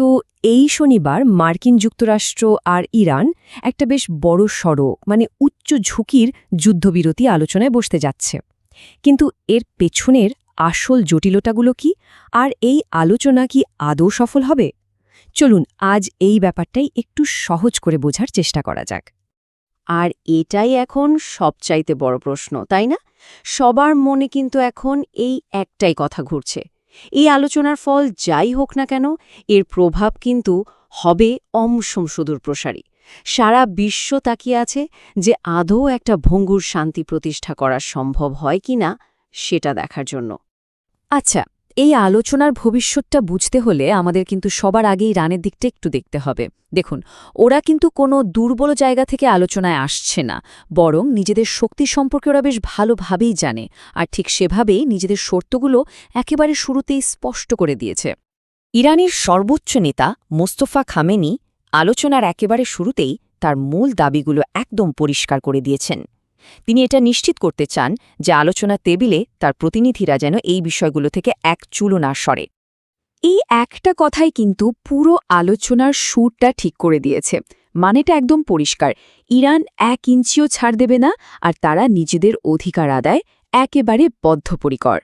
তো এই শনিবার মার্কিন যুক্তরাষ্ট্র আর ইরান একটা বেশ বড় উচ্চ ঝুঁকির যুদ্ধবিরতি আলোচনায় বসতে যাচ্ছে। কিন্তু এর পেছনের আসল জটিলতাগুলো কি, আর এই আলোচনা কি আদৌ সফল হবে? চলুন আজ এই ব্যাপারটাই একটু সহজ করে বোঝার চেষ্টা করা যাক। আর এটাই এখন সবচাইতে বড় প্রশ্ন, তাই না? সবার মনে কিন্তু এখন এই একটাই কথা ঘুরছে। এই আলোচনার ফল যাই হোক না কেন, এর প্রভাব কিন্তু হবে সুদূর প্রসারী। সারা বিশ্ব তাকিয়ে আছে যে আদৌ একটা ভঙ্গুর শান্তি প্রতিষ্ঠা করা সম্ভব হয় কিনা সেটা দেখার জন্য। আচ্ছা, এই আলোচনার ভবিষ্যৎটা বুঝতে হলে আমাদের কিন্তু সবার আগে ইরানের দিকটা একটু দেখতে হবে। দেখুন, ওরা কিন্তু কোনো দুর্বল জায়গা থেকে আলোচনায় আসছে না, বরং নিজেদের শক্তি সম্পর্কে ওরা বেশ ভালোভাবেই জানে, আর ঠিক সেভাবেই নিজেদের শর্তগুলো একেবারে শুরুতেই স্পষ্ট করে দিয়েছে। ইরানের সর্বোচ্চ নেতা মোস্তফা খামেনি আলোচনার একেবারে শুরুতেই তার মূল দাবিগুলো একদম পরিষ্কার করে দিয়েছেন। তিনি এটা নিশ্চিত করতে চান যে আলোচনার টেবিলে তার প্রতিনিধিরা যেন এই বিষয়গুলো থেকে এক চুলও না সরে। এই একটা কথাই কিন্তু পুরো আলোচনার সুরটা ঠিক করে দিয়েছে। মানেটা একদম পরিষ্কার, ইরান 1 ইঞ্চিও ছাড় দেবে না, আর তারা নিজেদের অধিকার আদায় একেবারে বদ্ধপরিকর।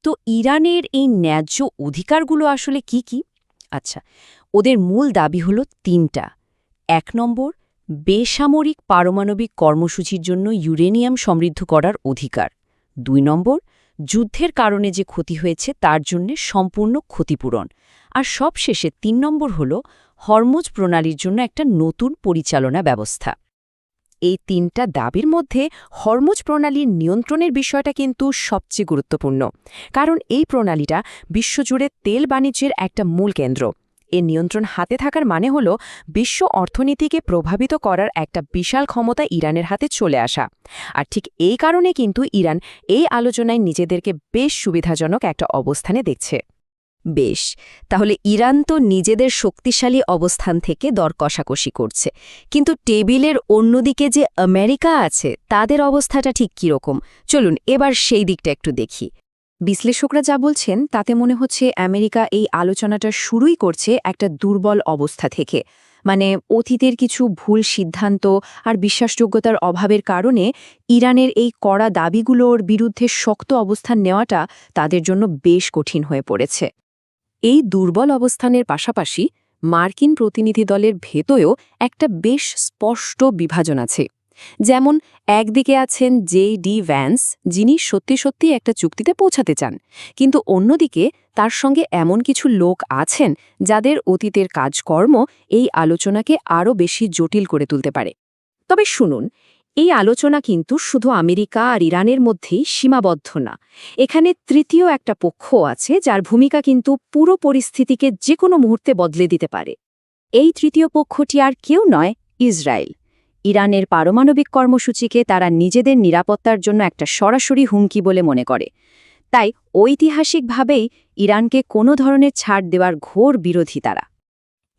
তো ইরানের এই ন্যায্য অধিকারগুলো আসলে কি কি? আচ্ছা, ওদের মূল দাবি হল 3টা। 1 নম্বর, বেসামরিক পারমাণবিক কর্মসূচির জন্য ইউরেনিয়াম সমৃদ্ধ করার অধিকার। 2 নম্বর, যুদ্ধের কারণে যে ক্ষতি হয়েছে তার জন্য সম্পূর্ণ ক্ষতিপূরণ। আর সবশেষে 3 নম্বর হল হরমুজ প্রণালীর জন্য একটা নতুন পরিচালনা ব্যবস্থা। এই 3টা দাবির মধ্যে হরমুজ প্রণালীর নিয়ন্ত্রণের বিষয়টা কিন্তু সবচেয়ে গুরুত্বপূর্ণ, কারণ এই প্রণালীটা বিশ্বজুড়ে তেল বাণিজ্যের একটা মূল কেন্দ্র। এর নিয়ন্ত্রণ হাতে থাকার মানে হল বিশ্ব অর্থনীতিকে প্রভাবিত করার একটা বিশাল ক্ষমতা ইরানের হাতে চলে আসা। আর ঠিক এই কারণে কিন্তু ইরান এই আলোচনায় নিজেদেরকে বেশ সুবিধাজনক একটা অবস্থানে দেখছে। বেশ, তাহলে ইরান তো নিজেদের শক্তিশালী অবস্থান থেকে দর কষাকষি করছে, কিন্তু টেবিলের অন্যদিকে যে আমেরিকা আছে তাদের অবস্থাটা ঠিক কীরকম? চলুন এবার সেই দিকটা একটু দেখি। বিশ্লেষকরা যা বলছেন তাতে মনে হচ্ছে আমেরিকা এই আলোচনাটা শুরুই করছে একটা দুর্বল অবস্থা থেকে। মানে অতীতের কিছু ভুল সিদ্ধান্ত আর বিশ্বাসযোগ্যতার অভাবের কারণে ইরানের এই কড়া দাবিগুলোর বিরুদ্ধে শক্ত অবস্থান নেওয়াটা তাদের জন্য বেশ কঠিন হয়ে পড়েছে। এই দুর্বল অবস্থানের পাশাপাশি মার্কিন প্রতিনিধি দলের ভেতরেও একটা বেশ স্পষ্ট বিভাজন আছে। যেমন একদিকে আছেন জে.ডি. ভ্যান্স, যিনি সত্যি সত্যি একটা চুক্তিতে পৌঁছাতে চান, কিন্তু অন্যদিকে তার সঙ্গে এমন কিছু লোক আছেন যাদের অতীতের কাজকর্ম এই আলোচনাকে আরও বেশি জটিল করে তুলতে পারে। তবে শুনুন, এই আলোচনা কিন্তু শুধু আমেরিকা আর ইরানের মধ্যেই সীমাবদ্ধ না। এখানে তৃতীয় একটা পক্ষ আছে যার ভূমিকা কিন্তু পুরো পরিস্থিতিকে যে কোনো মুহূর্তে বদলে দিতে পারে। এই তৃতীয় পক্ষটি আর কেউ নয়, ইসরায়েল। ইরানের পারমাণবিক কর্মসূচিকে তারা নিজেদের নিরাপত্তার জন্য একটা সরাসরি হুমকি বলে মনে করে। তাই ঐতিহাসিকভাবেই ইরানকে কোনো ধরনের ছাড় দেওয়ার ঘোর বিরোধী তারা।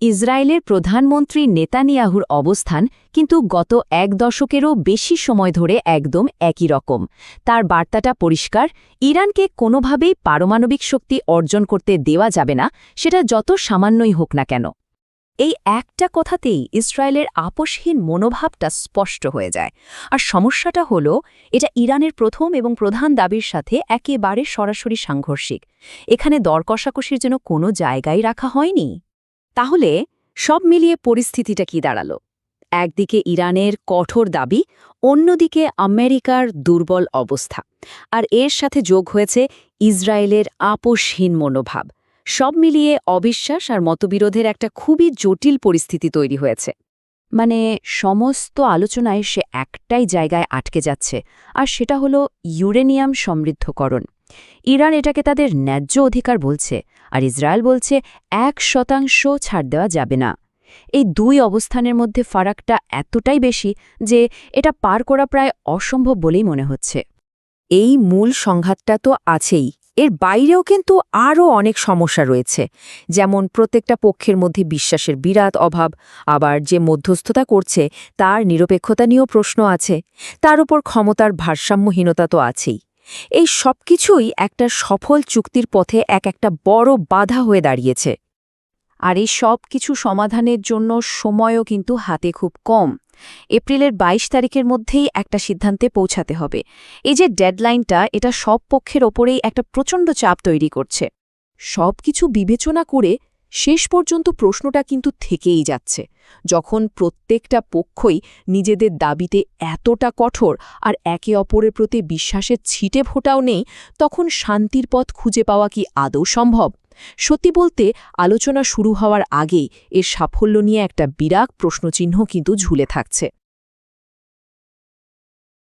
ইসরায়েলের প্রধানমন্ত্রী নেতানিয়াহুর অবস্থান কিন্তু গত 1 দশকেরও বেশি সময় ধরে একদম একই রকম। তার বার্তাটা পরিষ্কার, ইরানকে কোনোভাবেই পারমাণবিক শক্তি অর্জন করতে দেওয়া যাবে না, সেটা যত সামান্যই হোক না কেন। এই একটা কথাতেই ইসরায়েলের আপোষহীন মনোভাবটা স্পষ্ট হয়ে যায়। আর সমস্যাটা হলো, এটা ইরানের প্রথম এবং প্রধান দাবির সাথে একেবারে সরাসরি সাংঘর্ষিক। এখানে দর কষাকষির জন্য কোনো জায়গায় রাখা হয়নি। তাহলে সব মিলিয়ে পরিস্থিতিটা কি দাঁড়ালো? একদিকে ইরানের কঠোর দাবি, অন্যদিকে আমেরিকার দুর্বল অবস্থা, আর এর সাথে যোগ হয়েছে ইসরায়েলের আপোষহীন মনোভাব। সব মিলিয়ে অবিশ্বাস আর মতবিরোধের একটা খুবই জটিল পরিস্থিতি তৈরি হয়েছে। মানে সমস্ত আলোচনায় সে একটাই জায়গায় আটকে যাচ্ছে, আর সেটা হলো ইউরেনিয়াম সমৃদ্ধকরণ। ইরান এটাকে তাদের ন্যায্য অধিকার বলছে, আর ইসরায়েল বলছে 1% ছাড় দেওয়া যাবে না। এই 2 অবস্থানের মধ্যে ফারাকটা এতটাই বেশি যে এটা পার করা প্রায় অসম্ভব বলেই মনে হচ্ছে। এই মূল সংঘাতটা তো আছেই, এর বাইরেও কিন্তু আরও অনেক সমস্যা রয়েছে। যেমন প্রত্যেকটা পক্ষের মধ্যে বিশ্বাসের বিরাট অভাব, আবার যে মধ্যস্থতা করছে তার নিরপেক্ষতা নিয়েও প্রশ্ন আছে, তার উপর ক্ষমতার ভারসাম্যহীনতা তো আছেই। এই সবকিছুই একটা সফল চুক্তির পথে একটা বড় বাধা হয়ে দাঁড়িয়েছে। আর এই সব কিছু সমাধানের জন্য সময়ও কিন্তু হাতে খুব কম। এপ্রিলের ২২ তারিখের মধ্যেই একটা সিদ্ধান্তে পৌঁছাতে হবে। এই যে ডেডলাইনটা, এটা সব পক্ষের ওপরেই একটা প্রচণ্ড চাপ তৈরি করছে। সবকিছু বিবেচনা করে শেষ পর্যন্ত প্রশ্নটা কিন্তু থেকেই যাচ্ছে, যখন প্রত্যেকটা পক্ষই নিজেদের দাবিতে এতটা কঠোর আর একে অপরের প্রতি বিশ্বাসের ছিটে ফোঁটাও নেই, তখন শান্তির পথ খুঁজে পাওয়া কি আদৌ সম্ভব? সত্যি বলতে, আলোচনা শুরু হওয়ার আগেই এর সাফল্য নিয়ে একটা বিরাট প্রশ্নচিহ্ন কিন্তু ঝুলে থাকছে।